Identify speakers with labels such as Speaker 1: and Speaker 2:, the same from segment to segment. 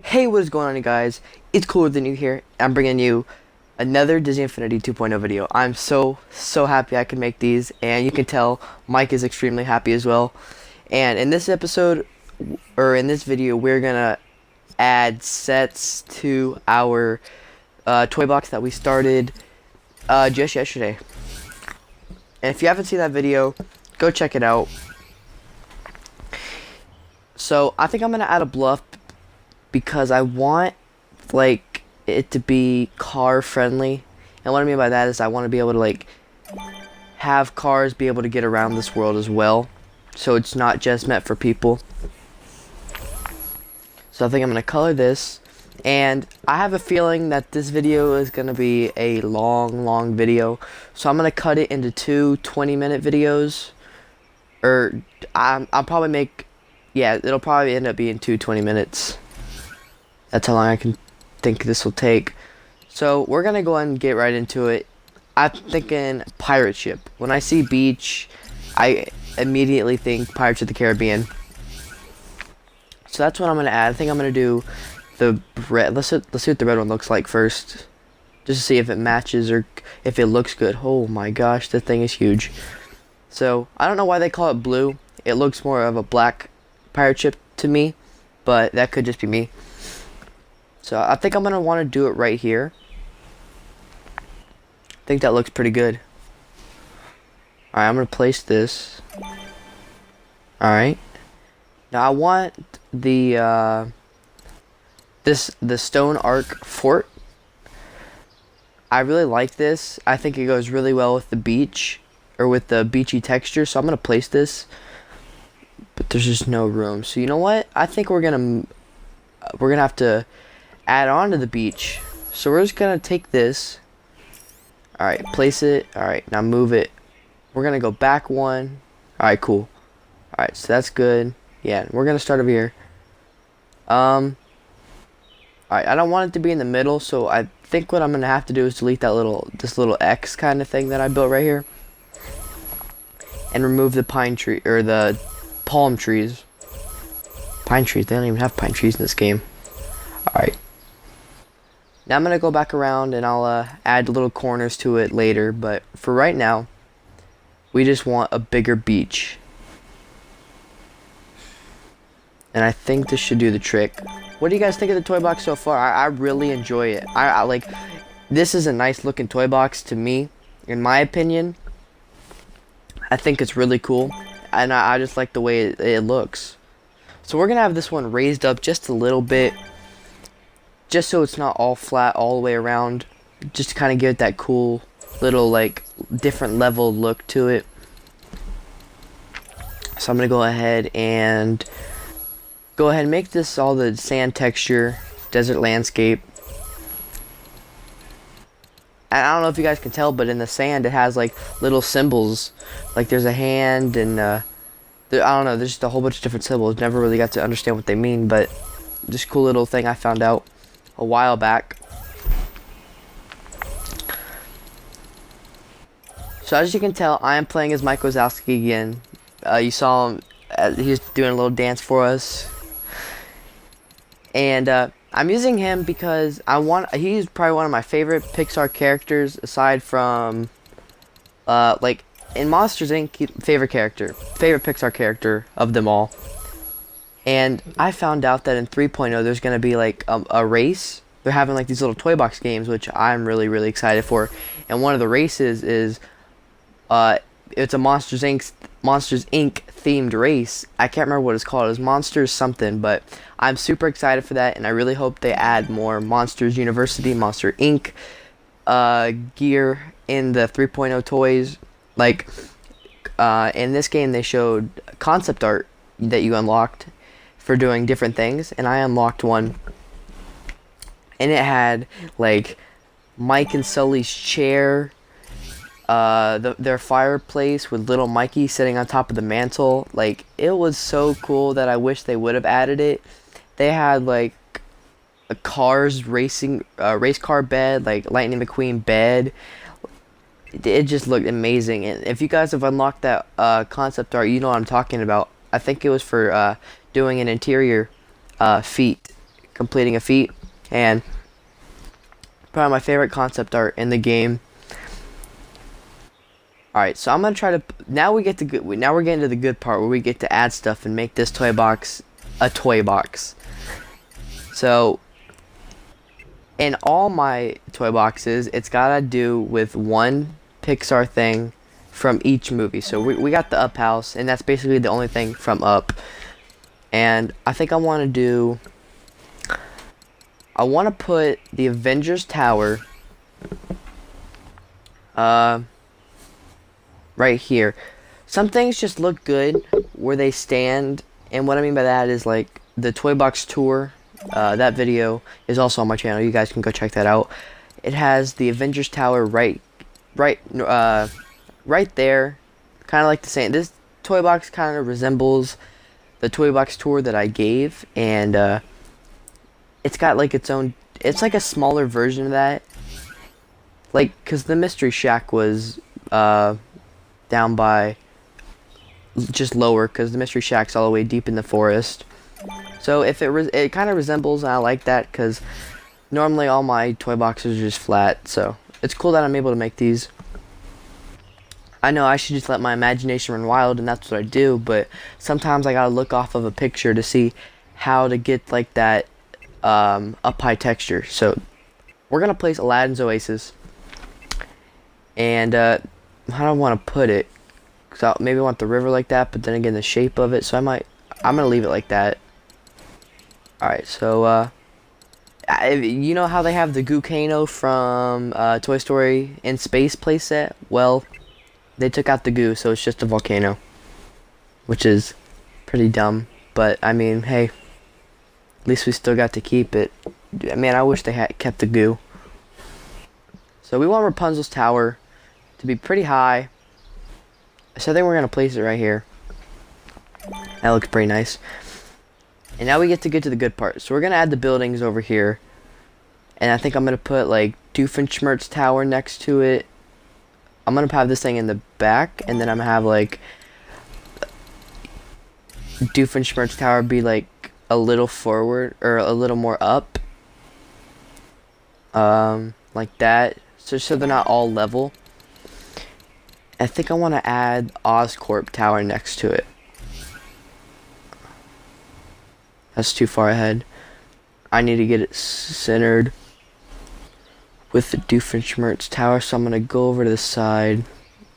Speaker 1: Hey, what is going on, you guys? It's Cooler Than You here. I'm bringing you another Disney Infinity 2.0 video. I'm so happy I can make these, and you can tell Mike is extremely happy as well. And in this episode, or in this video, we're gonna add sets to our toy box that we started just yesterday. And if you haven't seen that video, go check it out. So I think I'm gonna add a bluff because I want like it to be car friendly, and what I mean by that is I want to be able to like have cars be able to get around this world as well, so it's not just meant for people. So I think I'm gonna color this, and I have a feeling that this video is gonna be a long video, so I'm gonna cut it into two 20-minute videos, or I'll probably make, yeah, it'll probably end up being two 20 minutes. That's how long I can think this will take. So we're gonna go ahead and get right into it. I'm thinking pirate ship. When I see beach, I immediately think Pirates of the Caribbean. So that's what I'm gonna add. I think I'm gonna do the red. Let's see what the red one looks like first, just to see if it matches or if it looks good. Oh my gosh, this thing is huge. So I don't know why they call it blue. It looks more of a black pirate ship to me, but that could just be me. So I think I'm going to want to do it right here. I think that looks pretty good. Alright, I'm going to place this. Alright. Now I want the the stone arc fort. I really like this. I think it goes really well with the beach, or with the beachy texture, so I'm going to place this. But there's just no room. So you know what? I think we're going to have to add on to the beach. So we're just gonna take this. Alright, place it. Alright, now move it. We're gonna go back one. Alright, cool. Alright, so that's good. Yeah, we're gonna start over here. Alright, I don't want it to be in the middle, so I think what I'm gonna have to do is delete that this little X kind of thing that I built right here. And remove the pine tree, or the palm trees. Pine trees, they don't even have pine trees in this game. Alright. Now I'm going to go back around and I'll add little corners to it later, but for right now, we just want a bigger beach. And I think this should do the trick. What do you guys think of the toy box so far? I really enjoy it. I like, this is a nice looking toy box to me, in my opinion. I think it's really cool, and I just like the way it looks. So we're going to have this one raised up just a little bit, just so it's not all flat all the way around, just to kind of give it that cool little like different level look to it. So I'm gonna go ahead and make this all the sand texture, desert landscape. And I don't know if you guys can tell, but in the sand it has like little symbols, like there's a hand, and I don't know, there's just a whole bunch of different symbols. Never really got to understand what they mean, but just cool little thing I found out a while back. So as you can tell, I am playing as Mike Wazowski again. You saw him, he was doing a little dance for us. And I'm using him because he's probably one of my favorite Pixar characters, aside from like in Monsters Inc. favorite Pixar character of them all. And I found out that in 3.0 there's going to be like a race. They're having like these little toy box games, which I'm really excited for. And one of the races is it's a Monsters Inc. themed race. I can't remember what it's called. It's Monsters something, but I'm super excited for that, and I really hope they add more Monsters University, Monster Inc. Gear in the 3.0 toys. Like in this game they showed concept art that you unlocked for doing different things, and I unlocked one, and it had like Mike and Sully's chair, their fireplace with little Mikey sitting on top of the mantle. Like, it was so cool that I wish they would have added it. They had like a cars racing race car bed, like Lightning McQueen bed. It just looked amazing, and if you guys have unlocked that concept art, you know what I'm talking about. I think it was for doing an interior feat completing a feat, and probably my favorite concept art in the game. Alright, so I'm gonna try to, now we're getting to the good part where we get to add stuff and make this toy box a toy box. So in all my toy boxes, it's gotta do with one Pixar thing from each movie. So we got the Up house, and that's basically the only thing from Up. And I think I want to put the Avengers Tower right here. Some things just look good where they stand, and what I mean by that is like the Toy Box Tour. That video is also on my channel. You guys can go check that out. It has the Avengers Tower right there, kind of like the same. This toy box kind of resembles the Toy Box Tour that I gave, and it's got like its own. It's like a smaller version of that, like because the Mystery Shack was down by just lower, because the Mystery Shack's all the way deep in the forest. So if it kind of resembles, and I like that because normally all my toy boxes are just flat. So it's cool that I'm able to make these. I know I should just let my imagination run wild, and that's what I do. But sometimes I gotta look off of a picture to see how to get like that up high texture. So we're gonna place Aladdin's Oasis, and how do I want to put it? Cause maybe I want the river like that, but then again the shape of it. So I'm gonna leave it like that. Alright, so, you know how they have the Goo-Kano from Toy Story in Space playset? Well, they took out the goo, so it's just a volcano. Which is pretty dumb, but, I mean, hey, at least we still got to keep it. Man, I wish they had kept the goo. So we want Rapunzel's tower to be pretty high. So I think we're going to place it right here. That looks pretty nice. And now we get to the good part. So we're going to add the buildings over here. And I think I'm going to put like Doofenshmirtz Tower next to it. I'm going to have this thing in the back. And then I'm going to have like Doofenshmirtz Tower be like a little forward or a little more up. Like that. So they're not all level. I think I want to add Oscorp Tower next to it. That's too far ahead. I need to get it centered with the Doofenshmirtz Tower, so I'm going to go over to the side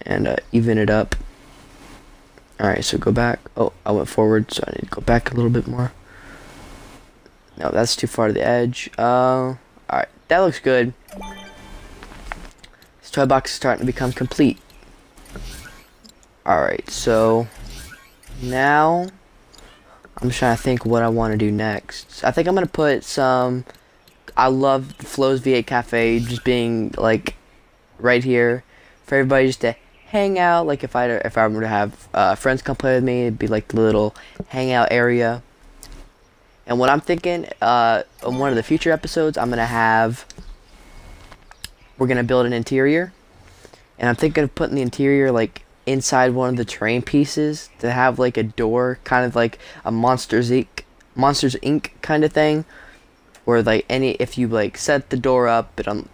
Speaker 1: and even it up. Alright, so go back. Oh, I went forward, so I need to go back a little bit more. No, that's too far to the edge. Alright, that looks good. This toy box is starting to become complete. Alright, so now I'm just trying to think what I want to do next. I think I'm going to put some... I love Flo's V8 Cafe just being, like, right here. For everybody just to hang out. Like, if I were to have friends come play with me, it'd be, like, the little hangout area. And what I'm thinking, on one of the future episodes, I'm going to have... We're going to build an interior. And I'm thinking of putting the interior, like, inside one of the terrain pieces to have like a door, kind of like a Monsters Inc. kind of thing, where like if you like set the door up, it'll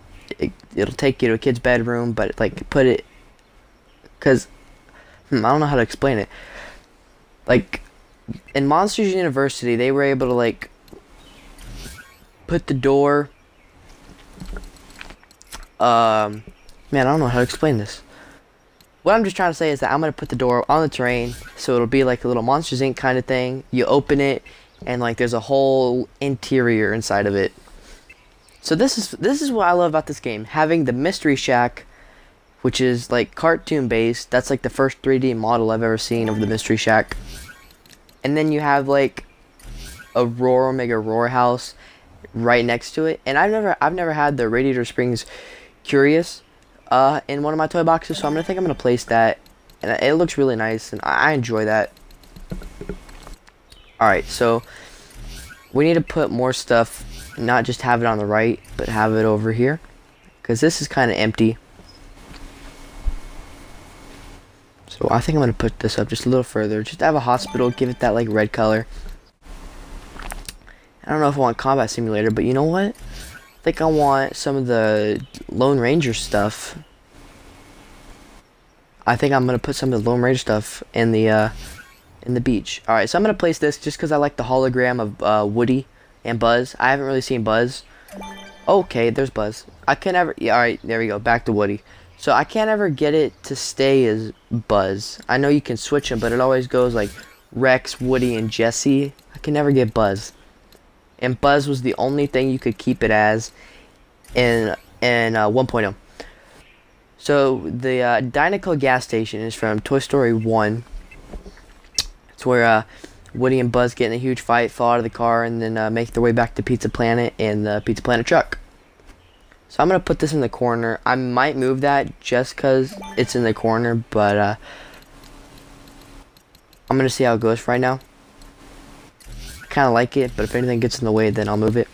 Speaker 1: take you to a kid's bedroom, but like put it, cause I don't know how to explain it. Like in Monsters University, they were able to like put the door. Man, I don't know how to explain this. What I'm just trying to say is that I'm going to put the door on the terrain, so it'll be like a little Monsters Inc. kind of thing. You open it, and like there's a whole interior inside of it. So this is what I love about this game. Having the Mystery Shack, which is like cartoon based. That's like the first 3D model I've ever seen of the Mystery Shack. And then you have like a Mega Roar house right next to it. And I've never had the Radiator Springs Curious in one of my toy boxes, so I'm gonna place that, and it looks really nice, and I enjoy that. Alright, so we need to put more stuff, not just have it on the right, but have it over here, because this is kind of empty. So I think I'm gonna put this up just a little further, just to have a hospital, give it that like red color. I don't know if I want Combat Simulator, but you know what? I think I want some of the Lone Ranger stuff. I think I'm gonna put some of the Lone Ranger stuff in the beach. All right, so I'm gonna place this just because I like the hologram of Woody and Buzz. I haven't really seen Buzz. Okay, there's Buzz. I can never. Yeah, all right, there we go. Back to Woody. So I can't ever get it to stay as Buzz. I know you can switch them, but it always goes like Rex, Woody, and Jesse. I can never get Buzz. And Buzz was the only thing you could keep it as in 1.0. So the Dinoco gas station is from Toy Story 1. It's where Woody and Buzz get in a huge fight, fall out of the car, and then make their way back to Pizza Planet in the Pizza Planet truck. So I'm going to put this in the corner. I might move that just because it's in the corner, but I'm going to see how it goes for right now. I kind of like it, but if anything gets in the way, then I'll move it.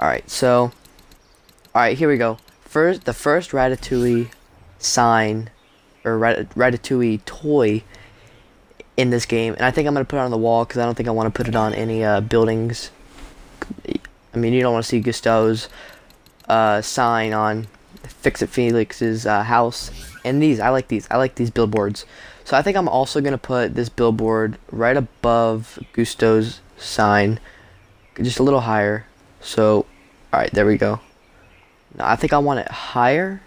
Speaker 1: Alright, so... Alright, here we go. The first Ratatouille sign, or Ratatouille toy in this game, and I think I'm going to put it on the wall because I don't think I want to put it on any buildings. I mean, you don't want to see Gusteau's sign on Fix-It Felix's house. And these, I like these. I like these billboards. So I think I'm also going to put this billboard right above Gusteau's sign. Just a little higher. So, alright, there we go. Now, I think I want it higher.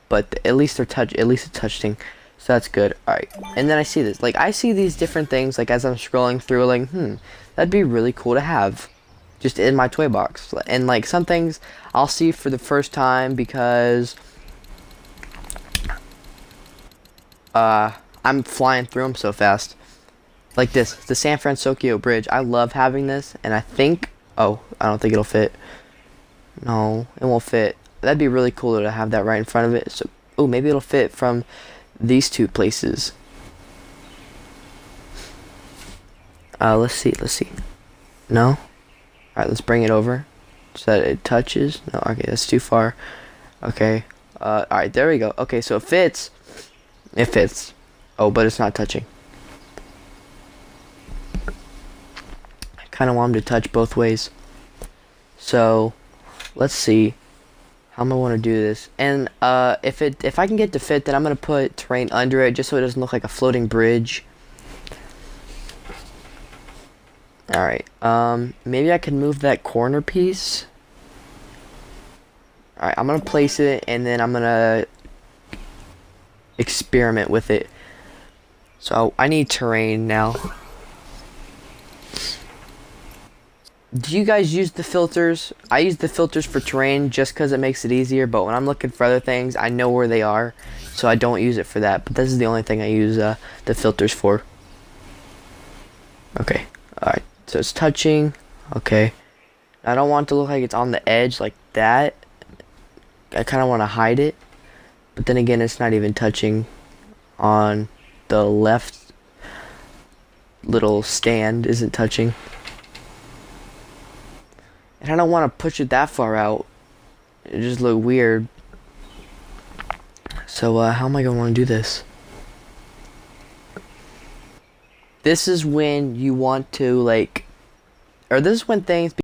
Speaker 1: But at least it's touching. So that's good. Alright. And then I see this. Like, I see these different things, like, as I'm scrolling through, like, that'd be really cool to have. Just in my toy box. And like some things I'll see for the first time because I'm flying through them so fast. Like this, the San Francisco Bridge. I love having this, and I think, oh, I don't think it'll fit. No, it won't fit. That'd be really cool to have that right in front of it. So, oh, maybe it'll fit from these two places. Let's see. No? Alright, let's bring it over so that it touches. No, okay, that's too far. Okay. Alright, there we go. Okay, so it fits. It fits. Oh, but it's not touching. I kind of want him to touch both ways. So, let's see how I'm going to want to do this. And if I can get to fit, then I'm going to put terrain under it just so it doesn't look like a floating bridge. Alright, maybe I can move that corner piece. Alright, I'm gonna place it, and then I'm gonna experiment with it. So, I need terrain now. Do you guys use the filters? I use the filters for terrain just because it makes it easier, but when I'm looking for other things, I know where they are, so I don't use it for that. But this is the only thing I use the filters for. Okay, alright. So it's touching. Okay. I don't want it to look like it's on the edge like that. I kind of want to hide it. But then again, it's not even touching on the left little stand. Isn't touching. And I don't want to push it that far out. It just look weird. So how am I going to want to do this? This is when you want to, like, or this is when things